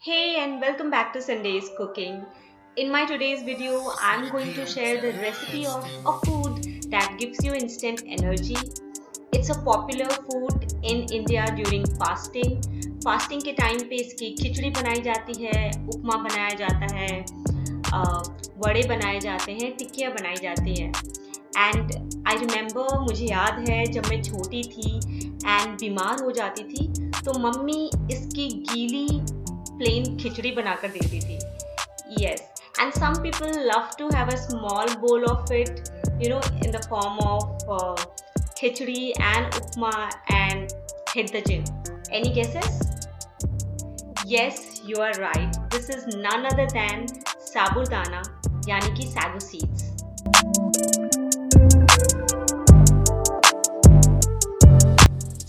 Hey and welcome back to Sunday's Cooking. In my today's video, I'm going to share the recipe of a food that gives you instant energy. It's a popular food in India during fasting. Fasting के time पे इसकी खिचड़ी बनाई जाती है, उपमा बनाया जाता है, वड़े बनाए जाते हैं, टिक्कियाँ बनाई जाती हैं. एंड आई रिमेंबर, मुझे याद है जब मैं छोटी थी एंड बीमार हो जाती थी तो मम्मी इसकी गीली प्लेन खिचड़ी बनाकर देती थी. Yes, and some people love to have a small bowl of it, in the form of khichdi and upma and hit the gym. Any guesses? Yes, you are right. This is none other than sabudana, यानी कि sago seeds.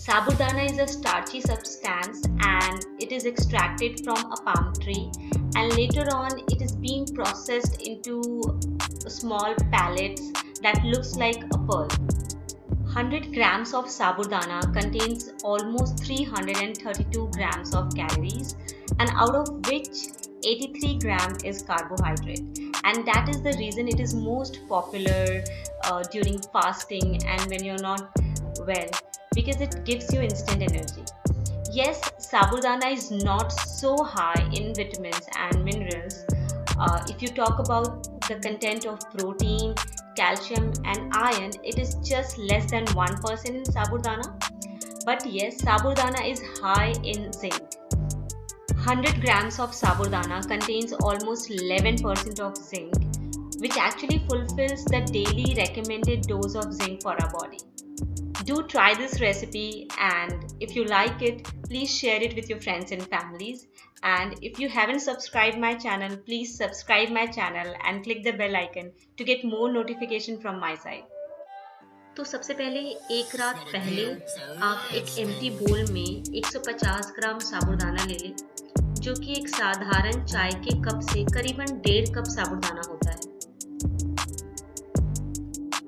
Sabudana is a starchy substance and it is extracted from a palm tree, and later on it is being processed into small pellets that looks like a pearl. 100 grams of sabudana contains almost 332 grams of calories, and out of which 83 grams is carbohydrate, and that is the reason it is most popular during fasting and when you're not well, because it gives you instant energy. Yes, sabudana is not so high in vitamins and minerals. If you talk about the content of protein, calcium and iron, it is just less than 1% in sabudana. But yes, sabudana is high in zinc. 100 grams of sabudana contains almost 11% of zinc, which actually fulfills the daily recommended dose of zinc for our body. Do try this recipe, and if you like it, please share it with your friends and families. And if you haven't subscribed my channel, please subscribe my channel and click the bell icon to get more notification from my side. तो सबसे पहले एक रात पहले आप एक empty बोल में 150 ग्राम साबूदाना ले लें, जो कि एक साधारण चाय के कप से करीबन 1.5 कप साबूदाना होता है.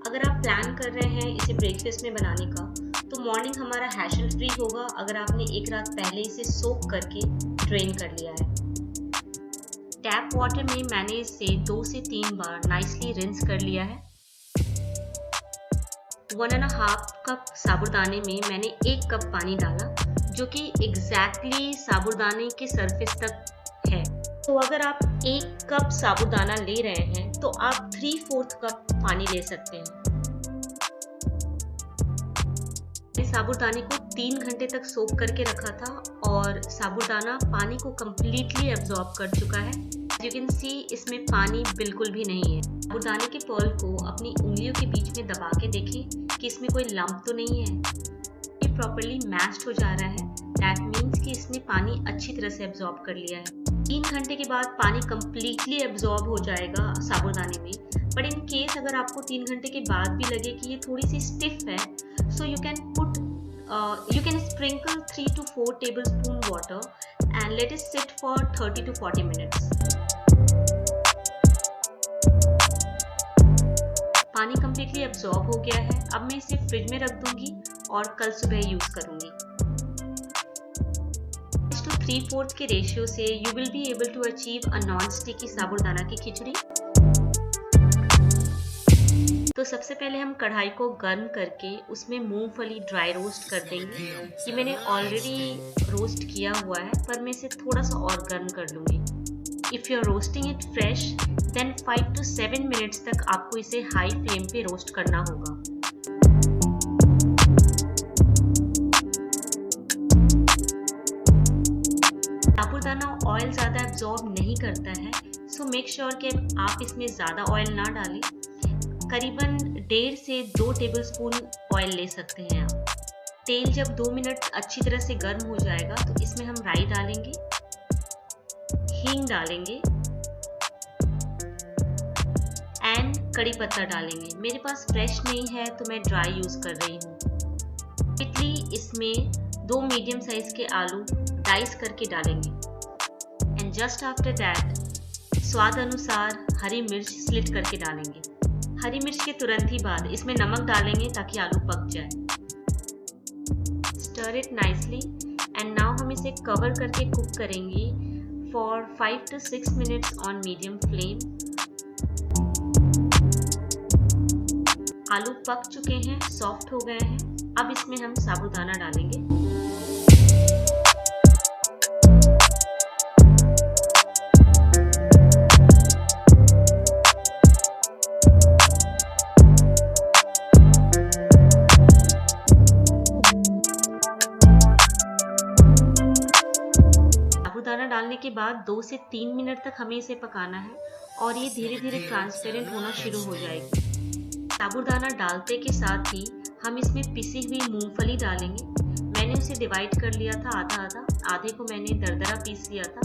अगर आप प्लान कर रहे हैं इसे ब्रेकफास्ट में बनाने का, तो मॉर्निंग हमारा हैशल फ्री होगा अगर आपने एक रात पहले इसे सोक करके ड्रेन कर लिया है. टैप वाटर में मैंने इसे 2 से 3 बार नाइसली रिंस कर लिया है. 1.5 कप साबूदाने में मैंने 1 कप पानी डाला, जो कि एग्जैक्टली साबूदाने के सरफेस तक है. तो अगर आप 1 कप साबूदाना ले रहे हैं तो आप 3/4 कप पानी ले सकते हैं. साबूदाने को 3 घंटे तक सोक करके रखा था और साबूदाना पानी को कंप्लीटली एब्जॉर्ब कर चुका है. यू कैन सी इसमें पानी बिल्कुल भी नहीं है. साबूदाने के पर्ल को अपनी उंगलियों के बीच में दबा के देखें कि इसमें कोई लंप तो नहीं है. ये प्रॉपर्ली मैश्ड हो जा रहा है. दैट मीन्स कि इसने पानी अच्छी तरह से एब्जॉर्ब कर लिया है. 3 घंटे के बाद पानी कंप्लीटली एब्जॉर्ब हो जाएगा साबूदाने में. बट इन केस अगर आपको 3 घंटे के बाद भी लगे कि ये थोड़ी सी स्टिफ है, so you can sprinkle 3 to 4 tablespoon water and let it sit for 30 to 40 minutes. पानी completely absorb हो गया है. अब मैं इसे फ्रिज में रख दूंगी और कल सुबह यूज करूंगी. 3/4 के रेशियो से you will be able to achieve a non-sticky साबूदाना की खिचड़ी. तो सबसे पहले हम कढ़ाई को गर्म करके उसमें मूंगफली ड्राई रोस्ट कर देंगे. ये मैंने ऑलरेडी रोस्ट किया हुआ है, पर मैं इसे थोड़ा सा और गर्म कर लूँगी. If you are roasting it fresh, then 5 to 7 minutes तक आपको इसे हाई फ्लेम पे रोस्ट करना होगा. साबूदाना ऑयल ज़्यादा एब्जॉर्ब नहीं करता है, सो मेक श्योर कि आप इसमें ज़्यादा ऑयल ना डालें. करीबन 1.5 से 2 टेबलस्पून ऑयल ले सकते हैं आप. तेल जब 2 मिनट अच्छी तरह से गर्म हो जाएगा तो इसमें हम राई डालेंगे, हींग डालेंगे एंड कड़ी पत्ता डालेंगे. मेरे पास फ्रेश नहीं है तो मैं ड्राई यूज कर रही हूँ. तितली इसमें 2 मीडियम साइज के आलू डाइस करके डालेंगे. एंड जस्ट आफ्टर दैट स्वाद अनुसार हरी मिर्च स्लिट करके डालेंगे. हरी मिर्च के तुरंत ही बाद इसमें नमक डालेंगे ताकि आलू पक जाए. Stir it nicely and now हम इसे कवर करके कुक करेंगे for 5 to 6 minutes on medium flame. आलू पक चुके हैं, सॉफ्ट हो गए हैं। अब इसमें हम साबूदाना डालेंगे। साबूदाना डालने के बाद 2 से 3 मिनट तक हमें इसे पकाना है और ये धीरे धीरे ट्रांसपेरेंट होना शुरू हो जाएगी। साबूदाना डालते के साथ ही हम इसमें पिसी हुई मूंगफली डालेंगे। मैंने उसे डिवाइड कर लिया था आधा आधा, आधे को मैंने दरदरा पीस लिया था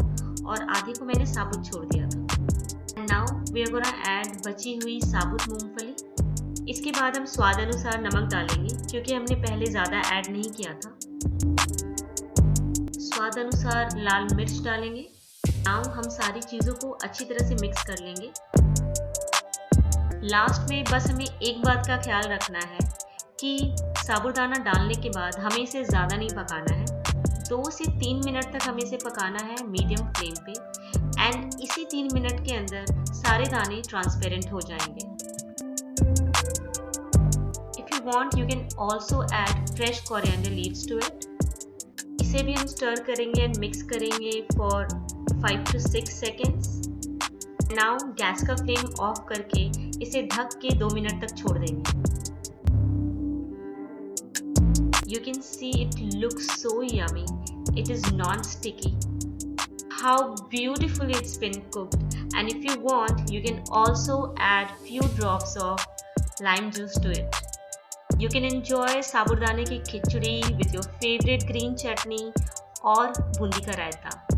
और आधे को मैंने साबुत छोड़ दिया था। Now we are gonna add बची हुई साबुत मूंगफली। इसके बाद हम स्वाद अनुसार नमक डालेंगे क्योंकि हमने पहले ज़्यादा ऐड नहीं किया था। स्वाद अनुसार लाल मिर्च डालेंगे। नाउ हम सारी चीज़ों को अच्छी तरह से मिक्स कर लेंगे। लास्ट में बस हमें एक बात का ख्याल रखना है कि साबूदाना डालने के बाद हमें इसे ज़्यादा नहीं पकाना है। 2 से 3 मिनट तक हमें इसे पकाना है मीडियम फ्लेम पे एंड इसी 3 मिनट के अंदर सारे दाने ट्रांसपेरेंट हो जाएंगे। If you want you can also add fresh coriander leaves to it. इसे भी हम स्टर करेंगे एंड मिक्स करेंगे for 5 to 6 seconds. Now gas का फ्लेम ऑफ करके इसे ढक के 2 मिनट तक छोड़ देंगे। You can see it looks so yummy. It is non-sticky. How beautifully it's been cooked. And if you want, you can also add few drops of lime juice to it. You can enjoy साबूदाने की खिचड़ी with your favorite green chutney और बूंदी का रायता।